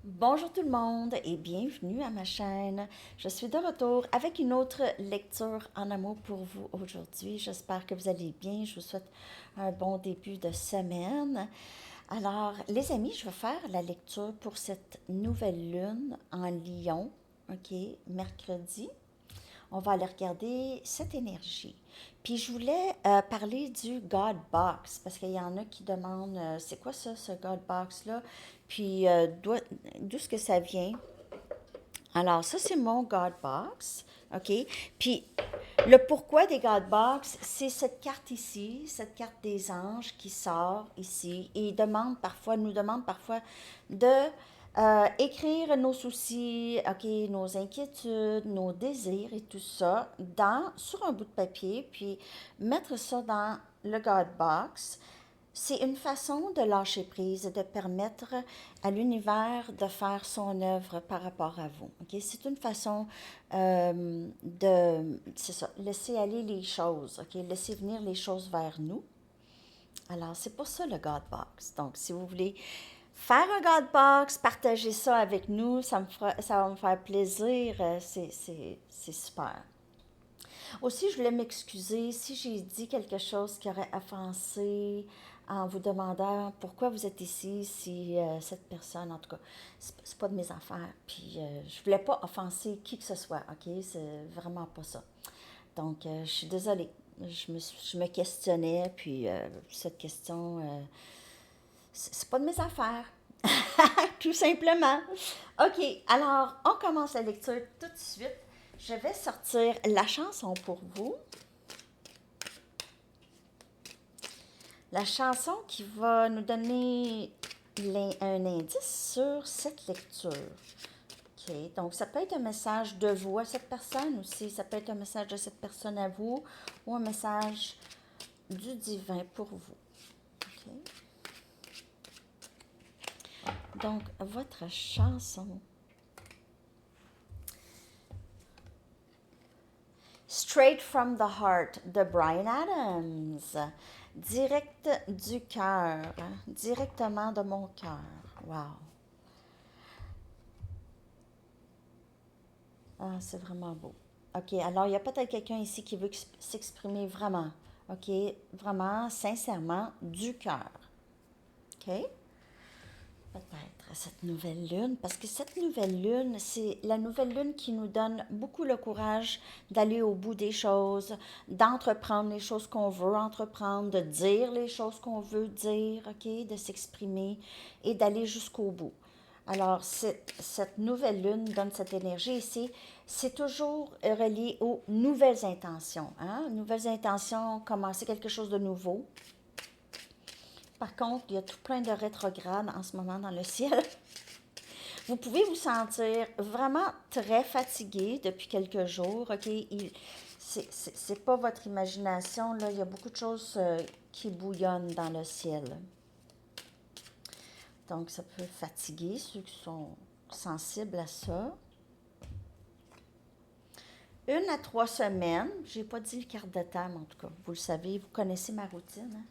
Bonjour tout le monde et bienvenue à ma chaîne. Je suis de retour avec une autre lecture en amour pour vous aujourd'hui. J'espère que vous allez bien. Je vous souhaite un bon début de semaine. Alors, les amis, je vais faire la lecture pour cette nouvelle lune en Lion, ok, mercredi. On va aller regarder cette énergie. Puis je voulais parler du God Box, parce qu'il y en a qui demandent c'est quoi ça, ce God Box-là? Puis d'où est-ce que ça vient? Alors, ça, c'est mon God Box. OK? Puis, le pourquoi des God Box, c'est cette carte ici, cette carte des anges qui sort ici et nous demande parfois de écrire nos soucis, OK, nos inquiétudes, nos désirs et tout ça sur un bout de papier, puis mettre ça dans le God Box. C'est une façon de lâcher prise et de permettre à l'univers de faire son œuvre par rapport à vous. Ok? C'est une façon c'est ça, laisser aller les choses, ok? Laisser venir les choses vers nous. Alors, c'est pour ça le God Box. Donc, si vous voulez faire un God Box, partager ça avec nous, ça va me faire plaisir. C'est super. Aussi, je voulais m'excuser si j'ai dit quelque chose qui aurait offensé en vous demandant pourquoi vous êtes ici, si cette personne, en tout cas, c'est pas de mes affaires. Puis je voulais pas offenser qui que ce soit, ok? C'est vraiment pas ça. Donc, je suis désolée. Je me questionnais, puis cette question, c'est pas de mes affaires. Tout simplement. OK, alors, on commence la lecture tout de suite. Je vais sortir la chanson pour vous. La chanson qui va nous donner un indice sur cette lecture. OK, donc ça peut être un message de vous à cette personne aussi. Ça peut être un message de cette personne à vous ou un message du divin pour vous. OK. Donc, votre chanson. Straight from the Heart de Bryan Adams. Direct du cœur. Directement de mon cœur. Wow. Ah, c'est vraiment beau. OK, alors il y a peut-être quelqu'un ici qui veut s'exprimer vraiment. OK, vraiment, sincèrement, du cœur. OK? Peut-être cette nouvelle lune, parce que cette nouvelle lune, c'est la nouvelle lune qui nous donne beaucoup le courage d'aller au bout des choses, d'entreprendre les choses qu'on veut entreprendre, de dire les choses qu'on veut dire, ok, de s'exprimer et d'aller jusqu'au bout. Alors, cette nouvelle lune donne cette énergie ici. C'est toujours relié aux nouvelles intentions. Hein? Nouvelles intentions, commencer quelque chose de nouveau. Par contre, il y a tout plein de rétrogrades en ce moment dans le ciel. Vous pouvez vous sentir vraiment très fatigué depuis quelques jours. OK? C'est pas votre imagination. Là. Il y a beaucoup de choses qui bouillonnent dans le ciel. Donc, ça peut fatiguer ceux qui sont sensibles à ça. 1 à 3 semaines. J'ai pas dit le quart de temps, mais en tout cas, vous le savez, vous connaissez ma routine. Hein?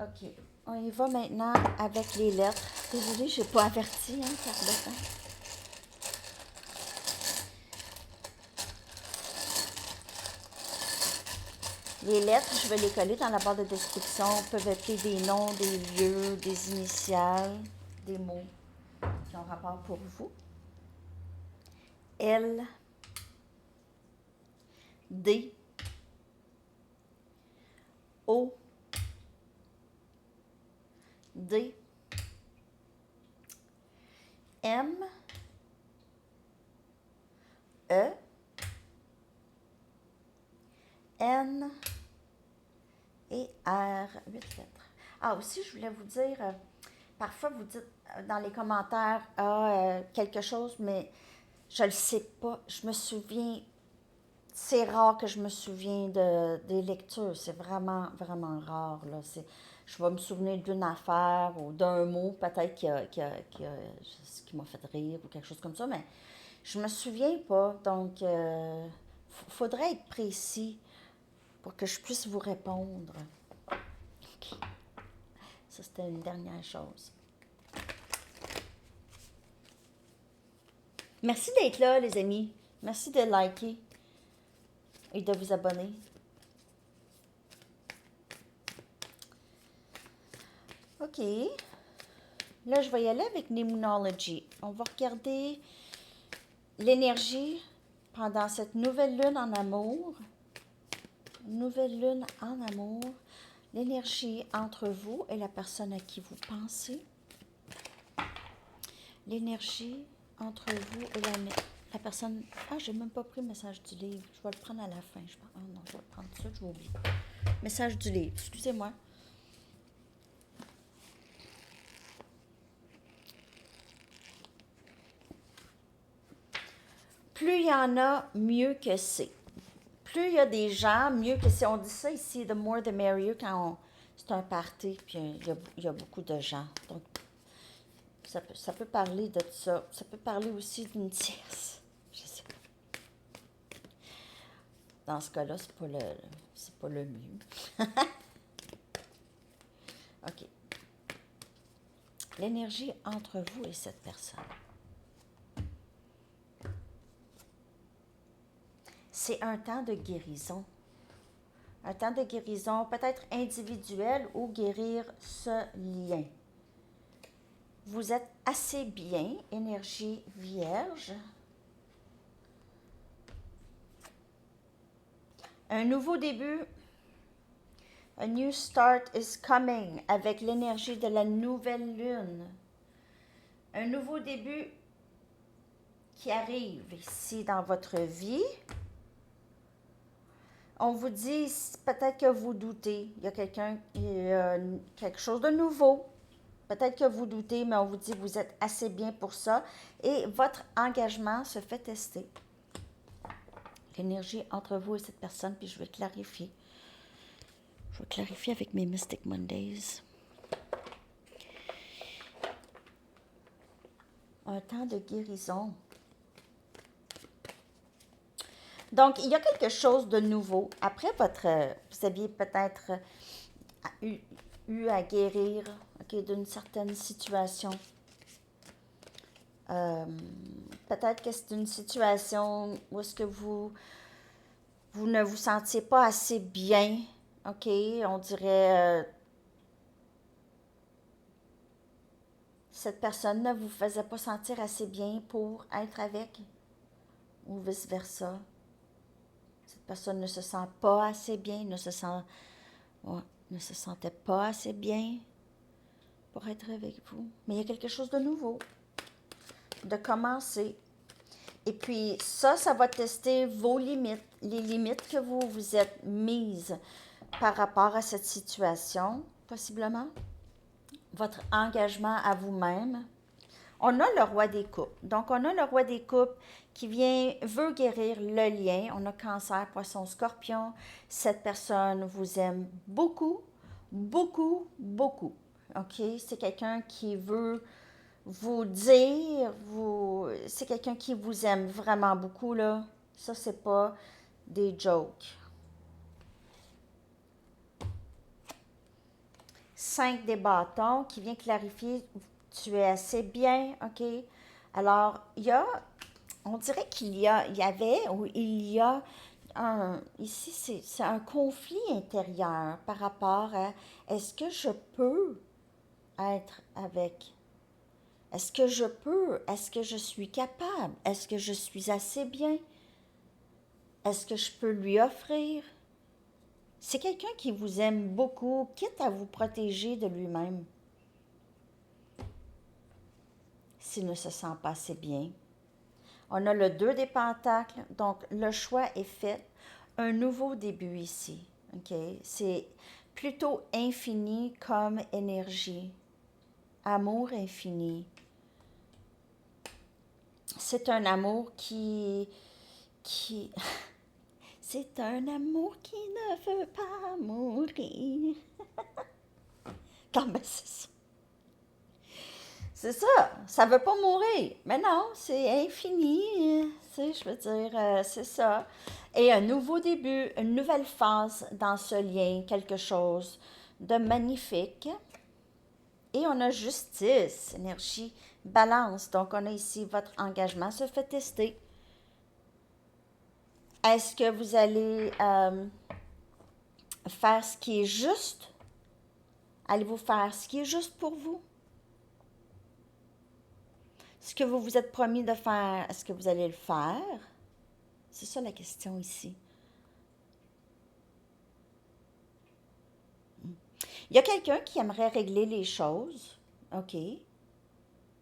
OK. On y va maintenant avec les lettres. Désolée, je n'ai pas averti, hein, quart de temps. Les lettres, je vais les coller dans la barre de description. Peuvent être des noms, des lieux, des initiales, des mots qui ont rapport pour vous. L, D, O, D, M, E, N et R. 8 lettres. Ah, aussi, je voulais vous dire, parfois vous dites dans les commentaires quelque chose, mais je ne le sais pas. Je me souviens. C'est rare que je me souviens des lectures. C'est vraiment, vraiment rare. Là. Je vais me souvenir d'une affaire ou d'un mot peut-être qui m'a fait rire ou quelque chose comme ça, mais je me souviens pas. Donc, il faudrait être précis pour que je puisse vous répondre. OK. Ça, c'était une dernière chose. Merci d'être là, les amis. Merci de liker et de vous abonner. OK. Là, je vais y aller avec Numerology. On va regarder l'énergie pendant cette nouvelle lune en amour. Nouvelle lune en amour. L'énergie entre vous et la personne à qui vous pensez. L'énergie entre vous et la personne... Ah, j'ai même pas pris le message du livre. Je vais le prendre à la fin, je pense. Ah non, je vais prendre ça, je vais oublier. Message du livre, excusez-moi. Plus il y en a, mieux que c'est. Plus il y a des gens, mieux que c'est. On dit ça ici, the more the merrier, quand c'est un party, puis il y a beaucoup de gens. Donc, ça peut parler de ça. Ça peut parler aussi d'une tierce. Je sais pas. Dans ce cas-là, c'est pas le mieux. OK. L'énergie entre vous et cette personne. C'est un temps de guérison. Un temps de guérison peut-être individuel ou guérir ce lien. Vous êtes assez bien, énergie vierge. Un nouveau début, a new start is coming avec l'énergie de la nouvelle lune. Un nouveau début qui arrive ici dans votre vie. On vous dit peut-être que vous doutez. Il y a quelque chose de nouveau. Peut-être que vous doutez, mais on vous dit que vous êtes assez bien pour ça. Et votre engagement se fait tester. L'énergie entre vous et cette personne, puis je vais clarifier. Je vais clarifier avec mes Mystic Mondays. Un temps de guérison. Donc, il y a quelque chose de nouveau. Après vous aviez peut-être eu à guérir d'une certaine situation. Peut-être que c'est une situation où est-ce que vous ne vous sentiez pas assez bien. OK, on dirait cette personne ne vous faisait pas sentir assez bien pour être avec ou vice-versa. Cette personne ne se sent pas assez bien, ne se sentait pas assez bien pour être avec vous. Mais il y a quelque chose de nouveau, de commencer. Et puis ça va tester vos limites, les limites que vous vous êtes mises par rapport à cette situation, possiblement. Votre engagement à vous-même. On a le roi des coupes. Donc, on a le roi des coupes qui veut guérir le lien. On a Cancer, Poisson, Scorpion. Cette personne vous aime beaucoup, beaucoup, beaucoup. OK? C'est quelqu'un qui veut vous dire, c'est quelqu'un qui vous aime vraiment beaucoup, là. Ça, c'est pas des jokes. 5 des bâtons qui vient clarifier, tu es assez bien, OK? Alors, on dirait il y avait, ou il y a ici, c'est un conflit intérieur par rapport à est-ce que je peux être avec? Est-ce que je peux? Est-ce que je suis capable? Est-ce que je suis assez bien? Est-ce que je peux lui offrir? C'est quelqu'un qui vous aime beaucoup, quitte à vous protéger de lui-même s'il ne se sent pas assez bien. On a le 2 des pentacles, donc le choix est fait. Un nouveau début ici. OK? C'est plutôt infini comme énergie. Amour infini. C'est un amour qui c'est un amour qui ne veut pas mourir. Non, mais c'est ça. C'est ça, ça veut pas mourir. Mais non, c'est infini. Je veux dire, c'est ça. Et un nouveau début, une nouvelle phase dans ce lien, quelque chose de magnifique. Et on a justice, énergie Balance. Donc, on a ici votre engagement se fait tester. Est-ce que vous allez faire ce qui est juste? Allez-vous faire ce qui est juste pour vous? Ce que vous vous êtes promis de faire, est-ce que vous allez le faire? C'est ça la question ici. Il y a quelqu'un qui aimerait régler les choses, OK?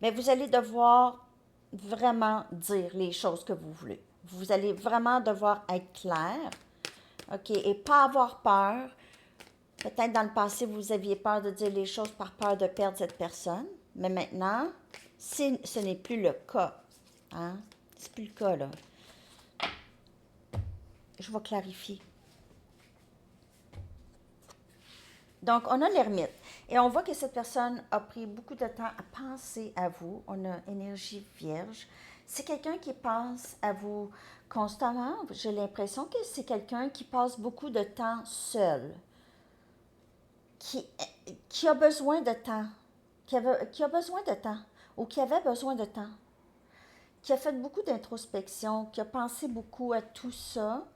Mais vous allez devoir vraiment dire les choses que vous voulez. Vous allez vraiment devoir être clair, OK? Et pas avoir peur. Peut-être dans le passé, vous aviez peur de dire les choses par peur de perdre cette personne. Mais maintenant, ce n'est plus le cas. Hein? C'est plus le cas, là. Je vais clarifier. Donc, on a l'ermite. Et on voit que cette personne a pris beaucoup de temps à penser à vous. On a énergie vierge. C'est quelqu'un qui pense à vous constamment. J'ai l'impression que c'est quelqu'un qui passe beaucoup de temps seul, qui, qui a besoin de temps, qui a besoin de temps, ou qui avait besoin de temps, qui a fait beaucoup d'introspection, qui a pensé beaucoup à tout ça,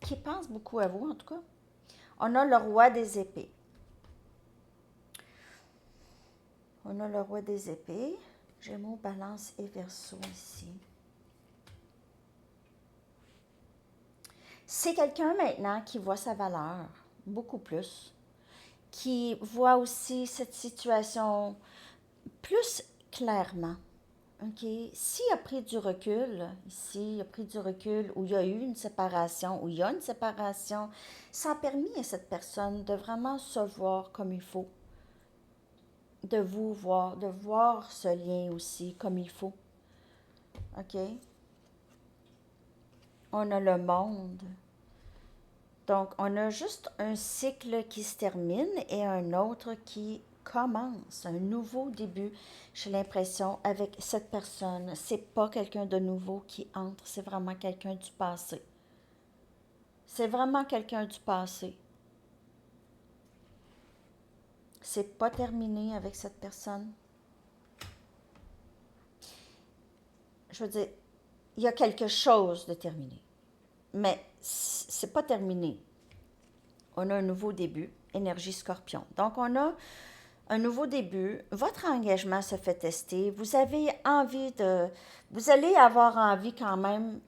qui pense beaucoup à vous en tout cas. On a le roi des épées. On a le roi des épées, Gémeaux, Balance et Verseau ici. C'est quelqu'un maintenant qui voit sa valeur beaucoup plus, qui voit aussi cette situation plus clairement. OK? S'il a pris du recul, ici, il a pris du recul, où il y a eu une séparation, où il y a une séparation, ça a permis à cette personne de vraiment se voir comme il faut, de vous voir, de voir ce lien aussi comme il faut. OK? On a le monde. Donc, on a juste un cycle qui se termine et un autre qui commence, un nouveau début. J'ai l'impression avec cette personne, c'est pas quelqu'un de nouveau qui entre, c'est vraiment quelqu'un du passé. C'est vraiment quelqu'un du passé. C'est pas terminé avec cette personne. Je veux dire, il y a quelque chose de terminé. Mais c'est pas terminé. On a un nouveau début, énergie scorpion. Donc, on a un nouveau début. Votre engagement se fait tester. Vous avez envie de... Vous allez avoir envie quand même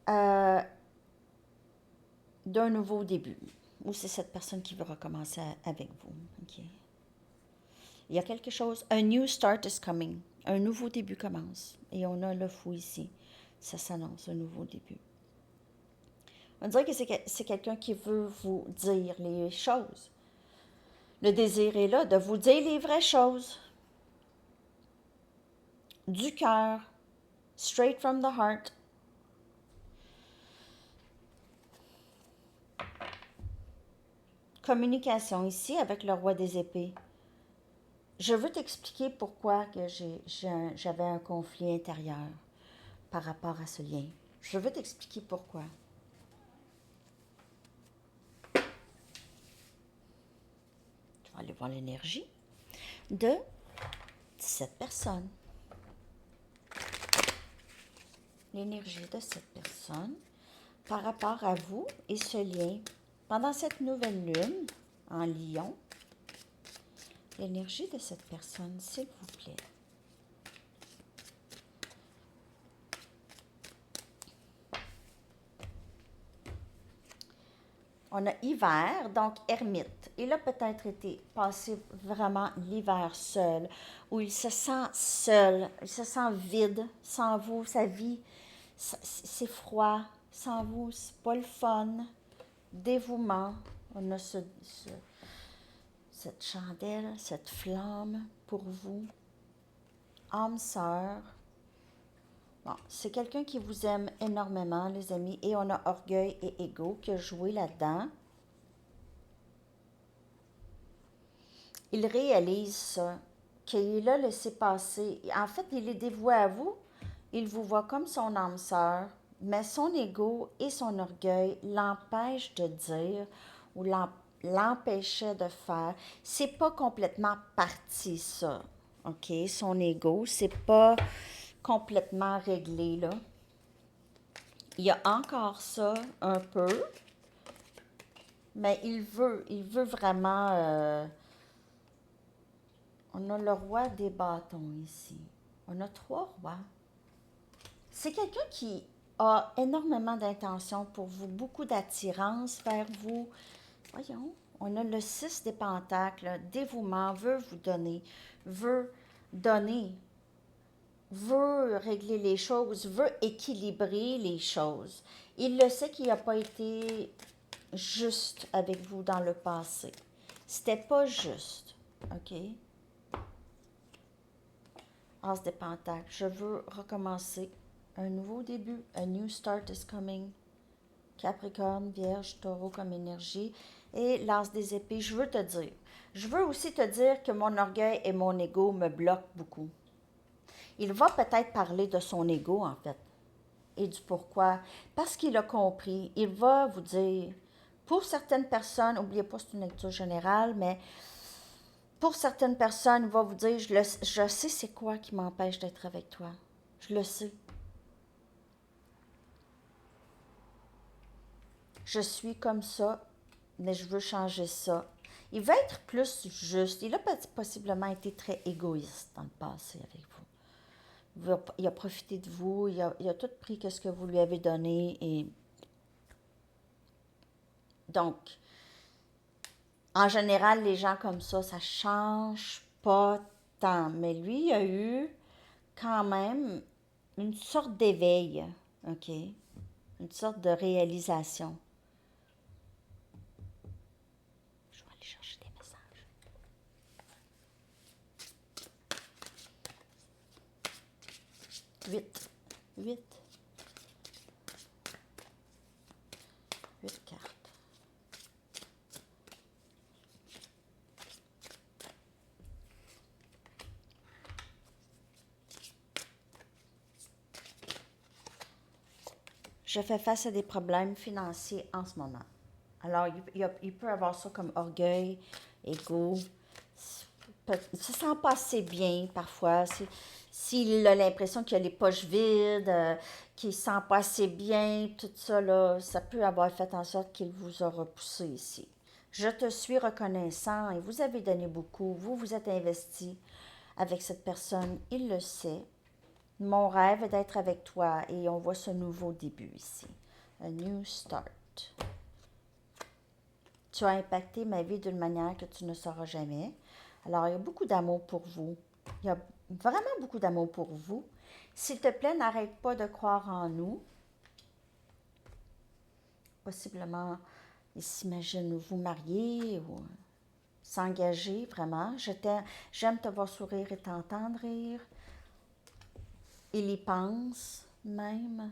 euh, d'un nouveau début. Ou c'est cette personne qui veut recommencer avec vous. Okay. Il y a quelque chose. A new start is coming. Un nouveau début commence. Et on a le fou ici. Ça s'annonce, un nouveau début. On dirait que c'est quelqu'un qui veut vous dire les choses. Le désir est là de vous dire les vraies choses. Du cœur. Straight from the heart. Communication ici avec le roi des épées. Je veux t'expliquer pourquoi que j'avais un conflit intérieur par rapport à ce lien. Je veux t'expliquer pourquoi. Je vais aller voir l'énergie de cette personne. L'énergie de cette personne par rapport à vous et ce lien. Pendant cette nouvelle lune en Lion, l'énergie de cette personne, s'il vous plaît. On a hiver, donc ermite. Il a peut-être été passé vraiment l'hiver seul, où il se sent seul, il se sent vide, sans vous, sa vie, c'est froid, sans vous, c'est pas le fun. Dévouement, on a cette chandelle, cette flamme pour vous. Âme sœur. Bon, c'est quelqu'un qui vous aime énormément, les amis, et on a orgueil et ego qui a joué là-dedans. Il réalise ça, qu'il a laissé passer. En fait, il est dévoué à vous. Il vous voit comme son âme sœur, mais son ego et son orgueil l'empêchent de dire ou l'empêchaient de faire. C'est pas complètement parti, ça. OK? Son ego, c'est pas complètement réglé, là. Il y a encore ça un peu, mais il veut vraiment... on a le roi des bâtons ici. On a 3 rois. C'est quelqu'un qui a énormément d'intention pour vous, beaucoup d'attirance vers vous. Voyons, on a le 6 des pentacles, dévouement, veut vous donner, veut régler les choses, veut équilibrer les choses. Il le sait qu'il n'a pas été juste avec vous dans le passé. C'était pas juste, OK? As des pentacles, je veux recommencer. Un nouveau début, a new start is coming. Capricorne, Vierge, Taureau comme énergie. Et l'As des épées, je veux aussi te dire que mon orgueil et mon ego me bloquent beaucoup. Il va peut-être parler de son ego, en fait, et du pourquoi. Parce qu'il a compris, il va vous dire, pour certaines personnes, n'oubliez pas, c'est une lecture générale, mais pour certaines personnes, il va vous dire, je sais c'est quoi qui m'empêche d'être avec toi. Je le sais. Je suis comme ça, mais je veux changer ça. Il va être plus juste. Il a possiblement été très égoïste dans le passé avec vous. Il a profité de vous, il a tout pris ce que vous lui avez donné. Et donc, en général, les gens comme ça change pas tant. Mais lui, il a eu quand même une sorte d'éveil, OK? Une sorte de réalisation. Je vais aller chercher des messages. 8. 8. 8 cartes. Je fais face à des problèmes financiers en ce moment. Alors, il peut avoir ça comme orgueil, ego. Il se sent pas assez bien parfois. S'il a l'impression qu'il a les poches vides, qu'il ne se sent pas assez bien, tout ça, là, ça peut avoir fait en sorte qu'il vous a repoussé ici. Je te suis reconnaissant et vous avez donné beaucoup. Vous vous êtes investi avec cette personne. Il le sait. Mon rêve est d'être avec toi et on voit ce nouveau début ici. A new start. Tu as impacté ma vie d'une manière que tu ne sauras jamais. Alors, il y a beaucoup d'amour pour vous. Il y a vraiment beaucoup d'amour pour vous. S'il te plaît, n'arrête pas de croire en nous. Possiblement, il s'imagine vous marier ou s'engager vraiment. J'aime te voir sourire et t'entendre rire. Il y pense même.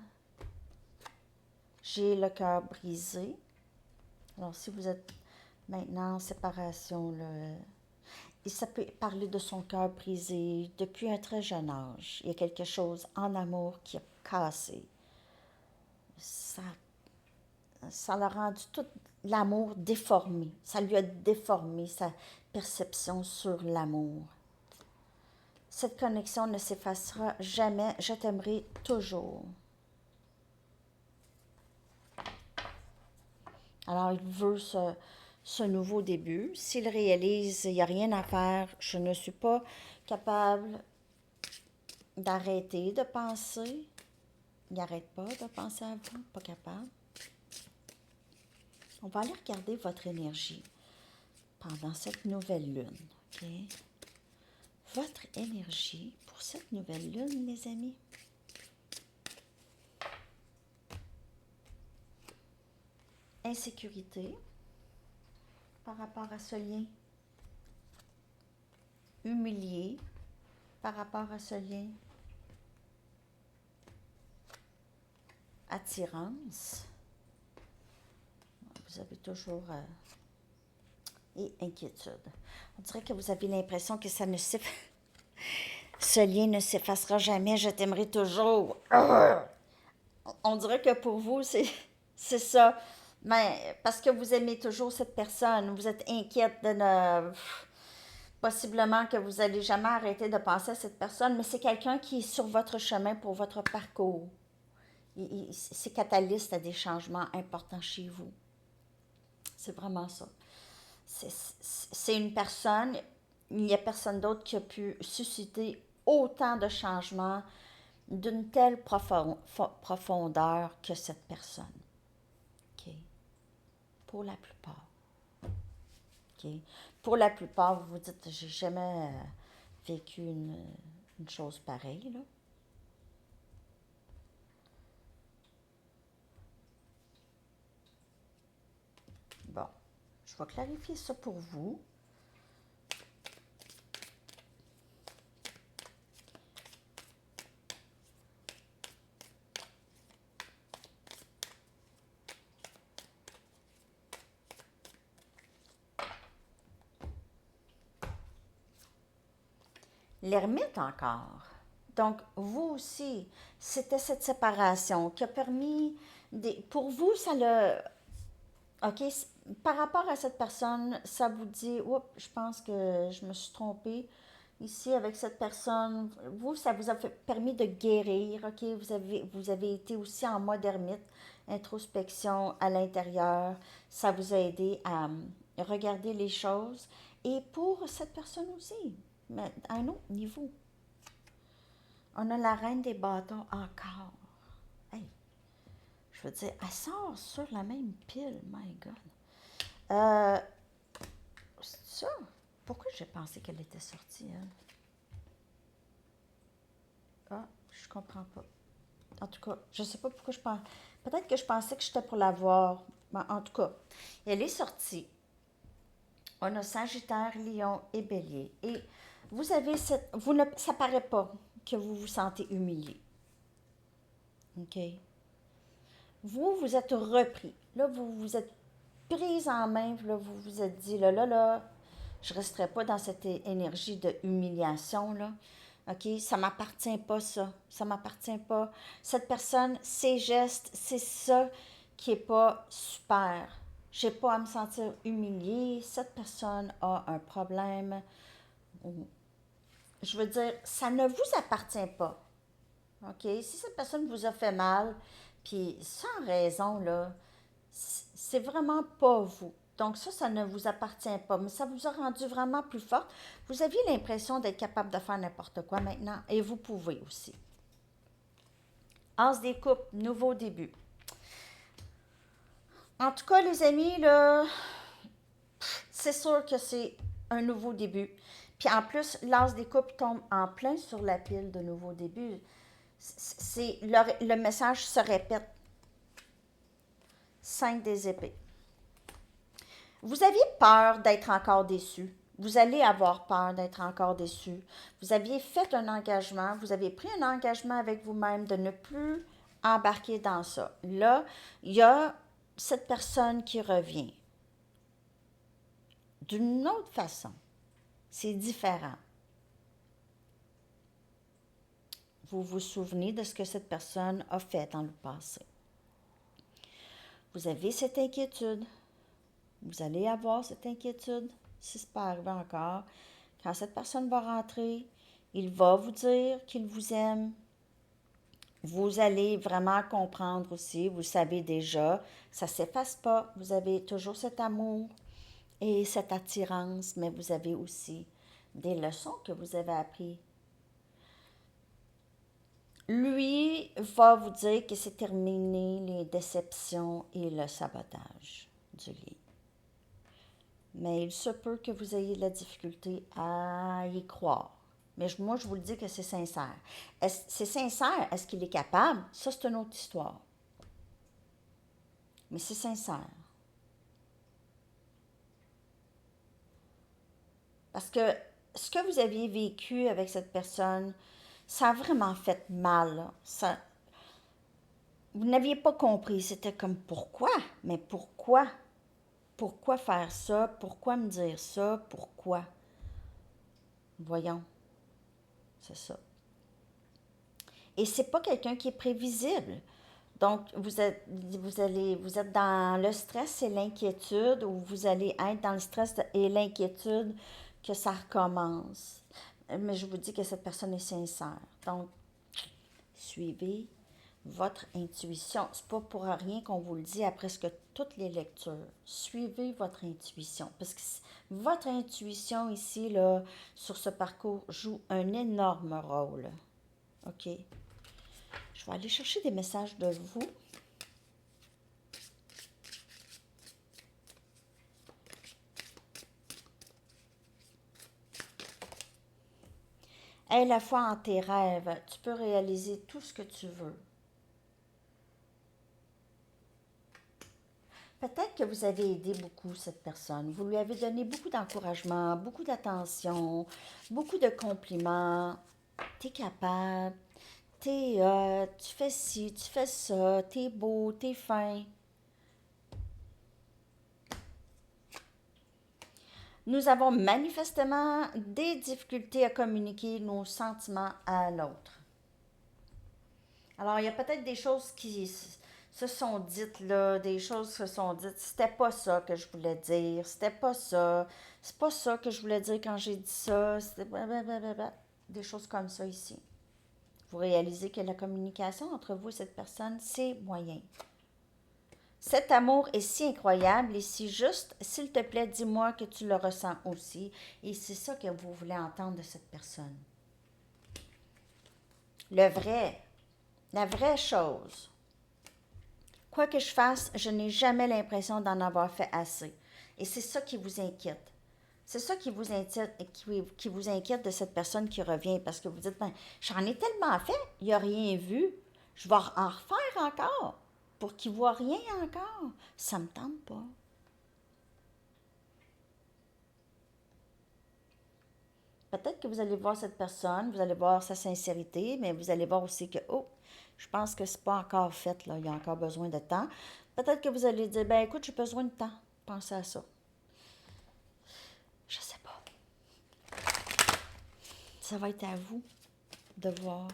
J'ai le cœur brisé. Alors, si vous êtes maintenant en séparation, là, et ça peut parler de son cœur brisé depuis un très jeune âge. Il y a quelque chose en amour qui a cassé. Ça, ça l'a rendu tout l'amour déformé. Ça lui a déformé sa perception sur l'amour. Cette connexion ne s'effacera jamais. Je t'aimerai toujours. Alors, il veut ce nouveau début. S'il réalise, il n'y a rien à faire, je ne suis pas capable d'arrêter de penser. Il n'arrête pas de penser à vous, pas capable. On va aller regarder votre énergie pendant cette nouvelle lune. OK? Votre énergie pour cette nouvelle lune, les amis. Insécurité par rapport à ce lien. Humilié par rapport à ce lien. Attirance. Vous avez toujours... et inquiétude. On dirait que vous avez l'impression que ça ne ce lien ne s'effacera jamais. Je t'aimerai toujours. On dirait que pour vous, c'est ça. Mais parce que vous aimez toujours cette personne, vous êtes inquiète de ne... Possiblement que vous n'allez jamais arrêter de penser à cette personne, mais c'est quelqu'un qui est sur votre chemin pour votre parcours. C'est catalyste à des changements importants chez vous. C'est vraiment ça. C'est une personne, il n'y a personne d'autre qui a pu susciter autant de changements d'une telle profondeur que cette personne. OK? Pour la plupart. OK? Pour la plupart, vous vous dites, j'ai jamais vécu une chose pareille, là. Bon, je vais clarifier ça pour vous. L'ermite encore. Donc, vous aussi, c'était cette séparation qui a permis, pour vous, ça l'a, OK, par rapport à cette personne, ça vous dit, oups, je pense que je me suis trompée ici avec cette personne. Vous, ça vous a permis de guérir, OK? Vous avez été aussi en mode ermite, introspection à l'intérieur. Ça vous a aidé à regarder les choses. Et pour cette personne aussi, mais à un autre niveau, on a la reine des bâtons encore. Hey, je veux dire, elle sort sur la même pile, my God. Euh, c'est ça. Pourquoi j'ai pensé qu'elle était sortie, elle? Ah, je comprends pas. En tout cas, je sais pas pourquoi je pense. Peut-être que je pensais que j'étais pour la voir. Mais en tout cas, elle est sortie. On a Sagittaire, Lion et Bélier. Et vous avez cette. Vous ne, ça paraît pas que vous vous sentez humilié. OK? Vous, vous êtes repris. Là, vous vous êtes prise en main. Là, vous vous êtes dit, là, je ne resterai pas dans cette énergie de humiliation, là. OK? Ça ne m'appartient pas, ça. Ça ne m'appartient pas. Cette personne, ses gestes, c'est ça qui n'est pas super. Je n'ai pas à me sentir humiliée. Cette personne a un problème. Je veux dire, ça ne vous appartient pas. OK? Si cette personne vous a fait mal, puis sans raison, là, c'est vraiment pas vous. Donc ça ne vous appartient pas, mais ça vous a rendu vraiment plus forte. Vous aviez l'impression d'être capable de faire n'importe quoi maintenant, et vous pouvez aussi. As des coupes, nouveau début. En tout cas, les amis, là, c'est sûr que c'est un nouveau début. Puis en plus, l'as des coupes tombe en plein sur la pile de nouveaux débuts. Le message se répète. 5 des épées. Vous aviez peur d'être encore déçu. Vous allez avoir peur d'être encore déçu. Vous aviez fait un engagement, vous avez pris un engagement avec vous-même de ne plus embarquer dans ça. Là, il y a cette personne qui revient. D'une autre façon. C'est différent. Vous vous souvenez de ce que cette personne a fait dans le passé. Vous avez cette inquiétude. Vous allez avoir cette inquiétude, si c'est pas arrivé encore. Quand cette personne va rentrer, il va vous dire qu'il vous aime. Vous allez vraiment comprendre aussi, vous savez déjà, ça ne s'efface pas. Vous avez toujours cet amour et cette attirance, mais vous avez aussi des leçons que vous avez apprises. Lui va vous dire que c'est terminé les déceptions et le sabotage du lit. Mais il se peut que vous ayez de la difficulté à y croire. Mais moi, je vous le dis que c'est sincère. C'est sincère. Est-ce qu'il est capable? Ça, c'est une autre histoire. Mais c'est sincère. Parce que ce que vous aviez vécu avec cette personne, ça a vraiment fait mal. Là. Vous n'aviez pas compris. C'était comme pourquoi? Mais pourquoi? Pourquoi faire ça? Pourquoi me dire ça? Pourquoi? Voyons. C'est ça. Et c'est pas quelqu'un qui est prévisible. Donc, vous êtes dans le stress et l'inquiétude, ou vous allez être dans le stress et l'inquiétude que ça recommence. Mais je vous dis que cette personne est sincère. Donc, suivez votre intuition. C'est pas pour rien qu'on vous le dit à presque toutes les lectures. Suivez votre intuition. Parce que votre intuition ici, là, sur ce parcours, joue un énorme rôle. OK? Je vais aller chercher des messages de vous. Aie la foi en tes rêves. Tu peux réaliser tout ce que tu veux. Peut-être que vous avez aidé beaucoup cette personne. Vous lui avez donné beaucoup d'encouragement, beaucoup d'attention, beaucoup de compliments. T'es capable, tu fais ci, tu fais ça, t'es beau, t'es fin. Nous avons manifestement des difficultés à communiquer nos sentiments à l'autre. Alors, il y a peut-être des choses qui se sont dites là, des choses se sont dites. C'était pas ça que je voulais dire, c'était pas ça. C'est pas ça que je voulais dire quand j'ai dit ça. C'était blablabla. Des choses comme ça ici. Vous réalisez que la communication entre vous et cette personne, c'est moyen. Cet amour est si incroyable et si juste. S'il te plaît, dis-moi que tu le ressens aussi. Et c'est ça que vous voulez entendre de cette personne. Le vrai, la vraie chose. Quoi que je fasse, je n'ai jamais l'impression d'en avoir fait assez. Et c'est ça qui vous inquiète. C'est ça qui vous inquiète de cette personne qui revient parce que vous dites, ben, j'en ai tellement fait, il n'a rien vu. Je vais en refaire encore pour qu'il ne voit rien encore. Ça ne me tente pas. Peut-être que vous allez voir cette personne, vous allez voir sa sincérité, mais vous allez voir aussi que, oh, je pense que c'est pas encore fait, là, il y a encore besoin de temps. Peut-être que vous allez dire, ben écoute, j'ai besoin de temps. Pensez à ça. Je sais pas. Ça va être à vous de voir.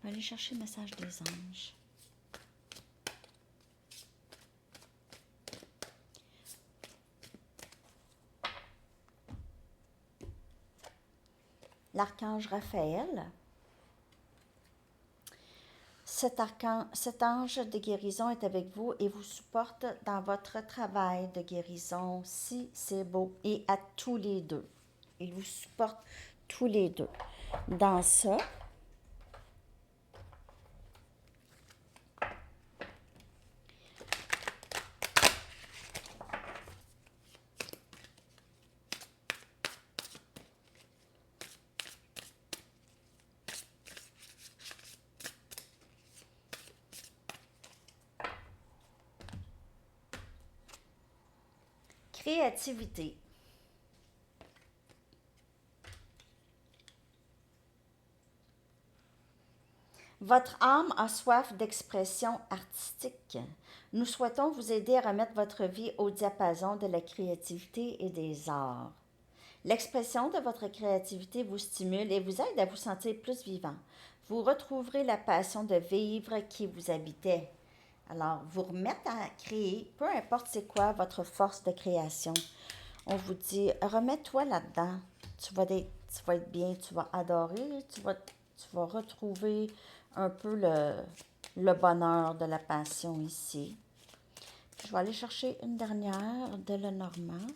Allez chercher le message des anges. L'archange Raphaël. Cet ange de guérison est avec vous et vous supporte dans votre travail de guérison, si c'est beau, et à tous les deux. Il vous supporte tous les deux. Dans ça, créativité. Votre âme a soif d'expression artistique. Nous souhaitons vous aider à remettre votre vie au diapason de la créativité et des arts. L'expression de votre créativité vous stimule et vous aide à vous sentir plus vivant. Vous retrouverez la passion de vivre qui vous habitait. Alors, vous remettre à créer, peu importe c'est quoi votre force de création. On vous dit, remets-toi là-dedans. Tu vas être bien, tu vas adorer, tu vas retrouver un peu le bonheur de la passion ici. Je vais aller chercher une dernière de Lenormand,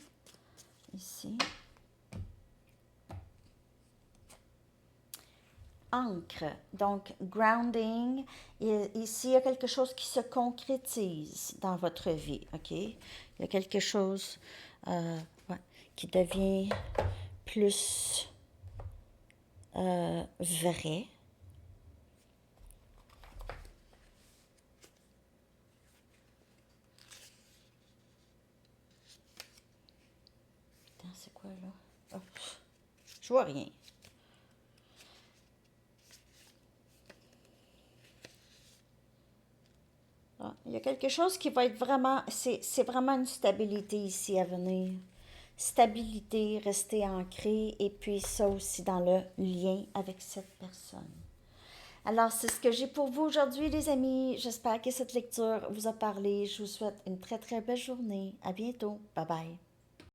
ici. Ancre, donc grounding. Et ici, il y a quelque chose qui se concrétise dans votre vie, OK? Il y a quelque chose qui devient plus vrai. Attends, c'est quoi là? Oh, je vois rien. Ah, il y a quelque chose qui va être vraiment, c'est vraiment une stabilité ici à venir. Stabilité, rester ancré, et puis ça aussi dans le lien avec cette personne. Alors, c'est ce que j'ai pour vous aujourd'hui, les amis. J'espère que cette lecture vous a parlé. Je vous souhaite une très, très belle journée. À bientôt. Bye bye.